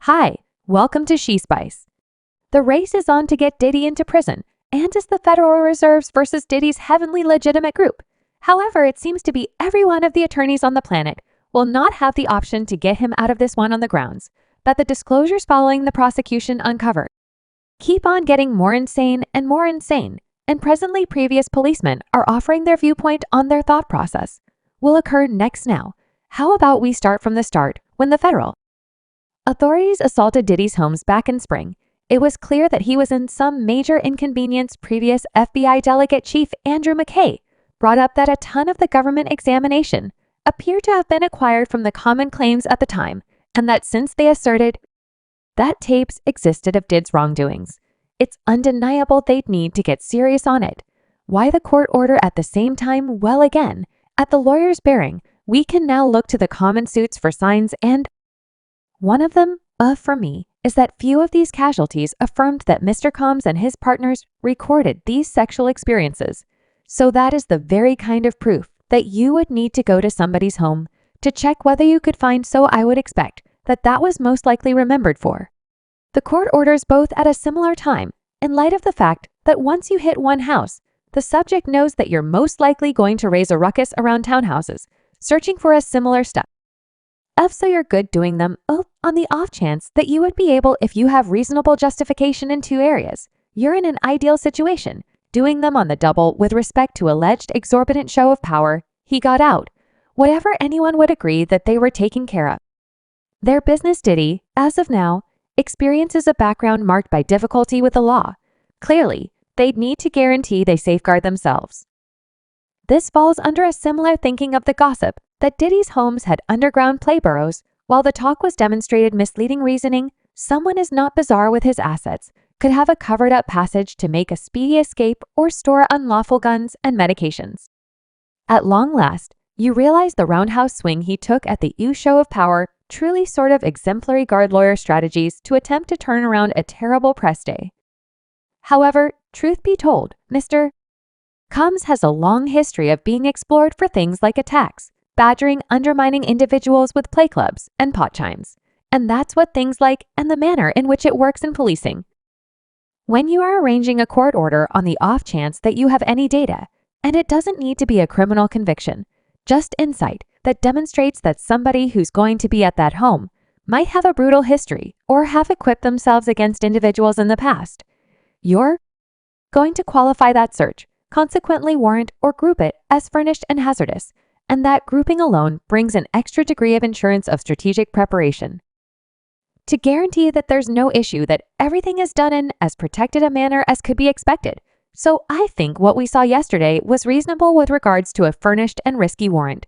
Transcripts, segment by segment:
Hi, welcome to She Spice. The race is on to get Diddy into prison, and is the Federal Reserve's versus Diddy's heavenly legitimate group. However, it seems to be every one of the attorneys on the planet will not have the option to get him out of this one on the grounds that the disclosures following the prosecution uncovered keep on getting more insane, and presently previous policemen are offering their viewpoint on their thought process will occur next now. How about we start from the start when the federal authorities assaulted Diddy's homes back in spring? It was clear that he was in some major inconvenience. Previous FBI Delegate Chief Andrew McKay brought up that a ton of the government examination appeared to have been acquired from the common claims at the time, and that since they asserted that tapes existed of Diddy's wrongdoings, it's undeniable they'd need to get serious on it. Why the court order at the same time? Well, again, at the lawyer's bearing, we can now look to the common suits for signs, and one of them, for me, is that few of these casualties affirmed that Mr. Combs and his partners recorded these sexual experiences. So that is the very kind of proof that you would need to go to somebody's home to check whether you could find. So I would expect that that was most likely remembered for the court orders both at a similar time, in light of the fact that once you hit one house, the subject knows that you're most likely going to raise a ruckus around townhouses, searching for a similar stuff. So you're good doing them on the off chance that you would be able, if you have reasonable justification in two areas. You're in an ideal situation, doing them on the double with respect to alleged exorbitant show of power he got out. Whatever, anyone would agree that they were taken care of. Their business. Diddy, as of now, experiences a background marked by difficulty with the law. Clearly, they'd need to guarantee they safeguard themselves. This falls under a similar thinking of the gossip that Diddy's homes had underground play burrows. While the talk was demonstrated misleading reasoning, someone is not bizarre with his assets could have a covered-up passage to make a speedy escape or store unlawful guns and medications. At long last, you realize the roundhouse swing he took at the show of power, truly sort of exemplary guard lawyer strategies to attempt to turn around a terrible press day. However, truth be told, Mr. Combs has a long history of being explored for things like attacks, badgering, undermining individuals with play clubs and pot chimes. And that's what things like, and the manner in which it works in policing. When you are arranging a court order on the off chance that you have any data, and it doesn't need to be a criminal conviction, just insight that demonstrates that somebody who's going to be at that home might have a brutal history or have equipped themselves against individuals in the past, you're going to qualify that search, consequently warrant or group it as furnished and hazardous, and that grouping alone brings an extra degree of insurance of strategic preparation to guarantee that there's no issue, that everything is done in as protected a manner as could be expected. So I think what we saw yesterday was reasonable with regards to a furnished and risky warrant.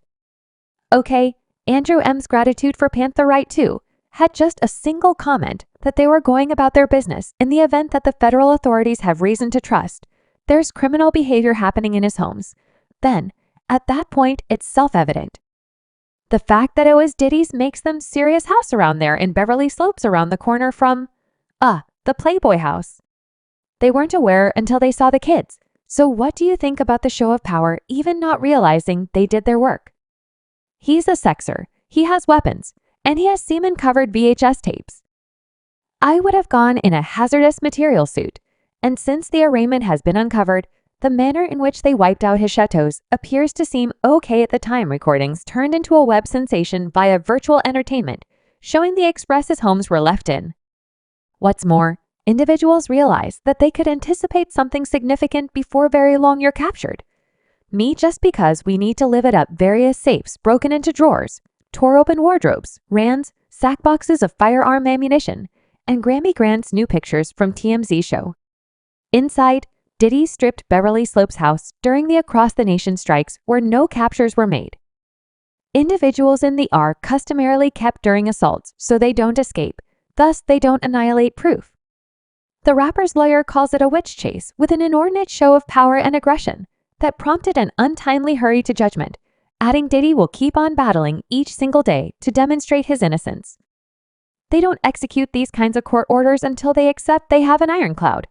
Okay, Andrew M's gratitude for Panther Right too had just a single comment that they were going about their business in the event that the federal authorities have reason to trust there's criminal behavior happening in his homes. Then, at that point, it's self-evident. The fact that it was Diddy's makes them serious house around there in Beverly Slopes around the corner from, the Playboy house. They weren't aware until they saw the kids. So what do you think about the show of power, even not realizing they did their work? He's a sexer, he has weapons, and he has semen-covered VHS tapes. I would have gone in a hazardous material suit, and since the arraignment has been uncovered, the manner in which they wiped out his chateaus appears to seem okay at the time. Recordings turned into a web sensation via virtual entertainment, showing the express his homes were left in. What's more, individuals realize that they could anticipate something significant before very long you're captured. Me, just because we need to live it up, various safes broken into drawers, tore open wardrobes, rans, sack boxes of firearm ammunition, and Grammy Grant's new pictures from TMZ show. Inside, Diddy stripped Beverly Slopes' house during the across-the-nation strikes where no captures were made. Individuals in the are customarily kept during assaults so they don't escape, thus they don't annihilate proof. The rapper's lawyer calls it a witch chase with an inordinate show of power and aggression that prompted an untimely hurry to judgment, adding Diddy will keep on battling each single day to demonstrate his innocence. They don't execute these kinds of court orders until they accept they have an ironclad.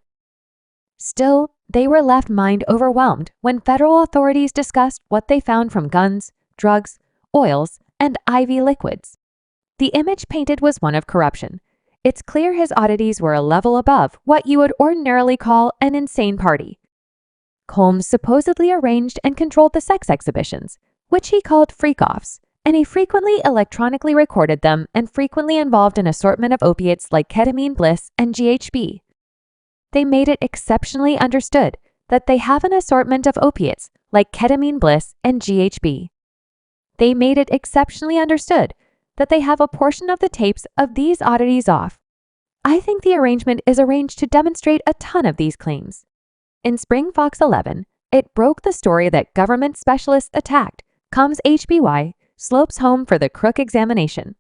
Still, they were left mind overwhelmed when federal authorities discussed what they found from guns, drugs, oils, and IV liquids. The image painted was one of corruption. It's clear his oddities were a level above what you would ordinarily call an insane party. Combs supposedly arranged and controlled the sex exhibitions, which he called freak-offs, and he frequently electronically recorded them and frequently involved an assortment of opiates like ketamine, bliss, and GHB. They made it exceptionally understood that they have an assortment of opiates like ketamine, bliss, and GHB. They made it exceptionally understood that they have a portion of the tapes of these oddities off. I think the arrangement is arranged to demonstrate a ton of these claims. In Spring Fox 11, it broke the story that government specialists attacked Combs' HBY Slopes home for the Crook examination.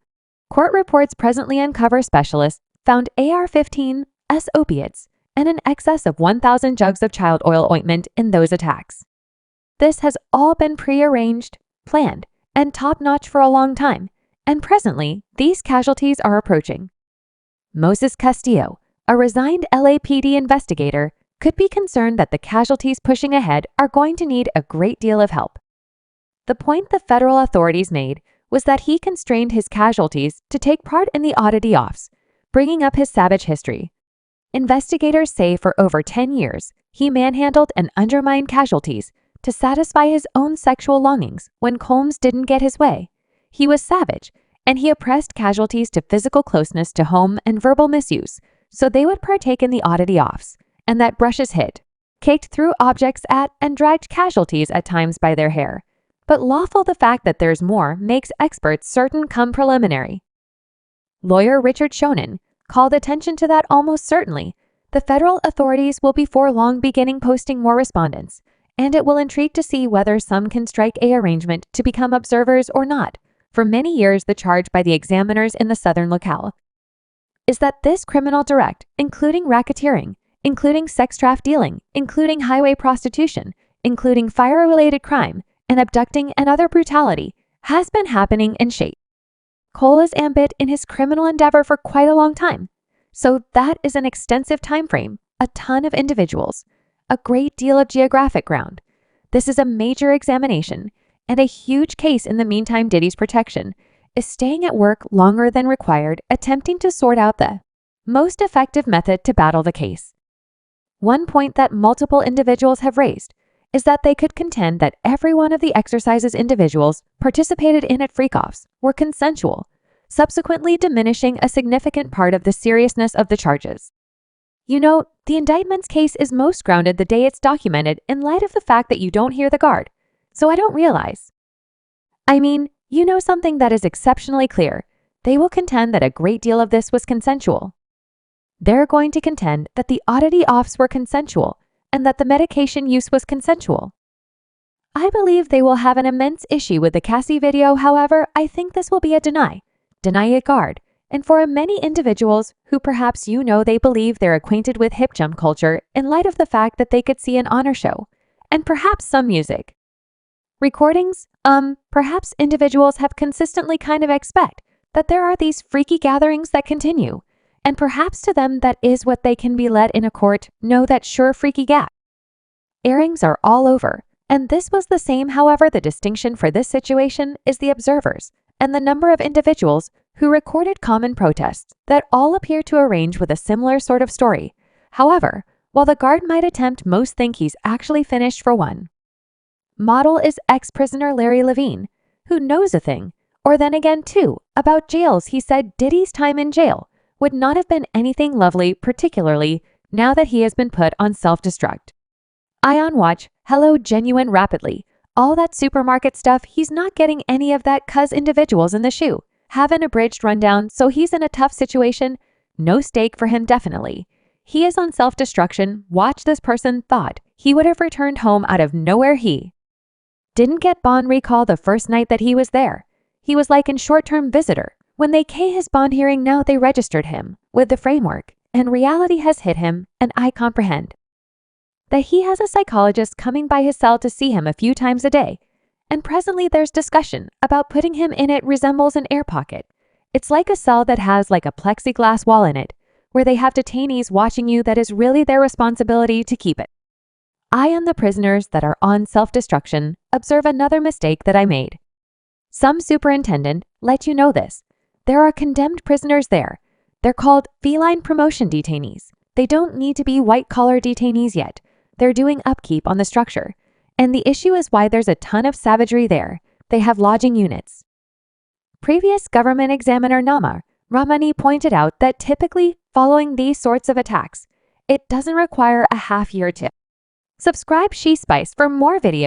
Court reports presently uncover specialists found AR-15s opiates and an excess of 1,000 jugs of child oil ointment in those attacks. This has all been prearranged, planned, and top-notch for a long time, and presently, these casualties are approaching. Moses Castillo, a resigned LAPD investigator, could be concerned that the casualties pushing ahead are going to need a great deal of help. The point the federal authorities made was that he constrained his casualties to take part in the oddity-offs, bringing up his savage history. Investigators say for over 10 years, he manhandled and undermined casualties to satisfy his own sexual longings when Combs didn't get his way. He was savage, and he oppressed casualties to physical closeness to home and verbal misuse, so they would partake in the oddity-offs, and that brushes hit, kicked through objects at and dragged casualties at times by their hair. But lawful the fact that there's more makes experts certain come preliminary. Lawyer Richard Shonin called attention to that almost certainly. The federal authorities will before long beginning posting more respondents, and it will intrigue to see whether some can strike a arrangement to become observers or not. For many years, the charge by the examiners in the southern locale is that this criminal direct, including racketeering, including sex trafficking dealing, including highway prostitution, including fire-related crime, and abducting and other brutality, has been happening in shape. Cole is ambit in his criminal endeavor for quite a long time. So that is an extensive time frame, a ton of individuals, a great deal of geographic ground. This is a major examination, and a huge case. In the meantime, Diddy's protection is staying at work longer than required, attempting to sort out the most effective method to battle the case. One point that multiple individuals have raised is that they could contend that every one of the exercises individuals participated in at freak-offs were consensual, subsequently diminishing a significant part of the seriousness of the charges. You know, the indictment's case is most grounded the day it's documented in light of the fact that you don't hear the guard, so I don't realize. I mean, you know something that is exceptionally clear. They will contend that a great deal of this was consensual. They're going to contend that the oddity-offs were consensual and that the medication use was consensual. I believe they will have an immense issue with the Cassie video. However, I think this will be a deny it guard, and for many individuals who perhaps they believe they're acquainted with hip jump culture in light of the fact that they could see an honor show, and perhaps some music recordings, perhaps individuals have consistently kind of expect that there are these freaky gatherings that continue, and perhaps to them that is what they can be led in a court, know that sure freaky gap. Airings are all over, and this was the same. However, the distinction for this situation is the observers and the number of individuals who recorded common protests that all appear to arrange with a similar sort of story. However, while the guard might attempt, most think he's actually finished for one. Model is ex-prisoner Larry Levine, who knows a thing, or then again too, about jails. He said Diddy's time in jail would not have been anything lovely, particularly now that he has been put on self-destruct. Ion Watch, hello genuine rapidly. All that supermarket stuff, he's not getting any of that 'cause individuals in the shoe have an abridged rundown, so he's in a tough situation. No stake for him definitely. He is on self-destruction. Watch, this person thought he would have returned home out of nowhere. He didn't get bond recall the first night that he was there. He was like in short-term visitor. When they his bond hearing, now they registered him with the framework, and reality has hit him, and I comprehend that he has a psychologist coming by his cell to see him a few times a day, and presently there's discussion about putting him in. It resembles an air pocket. It's like a cell that has like a plexiglass wall in it, where they have detainees watching you that is really their responsibility to keep it. I and the prisoners that are on self-destruction observe another mistake that I made. Some superintendent let you know this. There are condemned prisoners there. They're called feline promotion detainees. They don't need to be white-collar detainees yet. They're doing upkeep on the structure. And the issue is why there's a ton of savagery there. They have lodging units. Previous government examiner Nama Ramani pointed out that typically following these sorts of attacks, it doesn't require a half year to. Subscribe She Spice for more videos.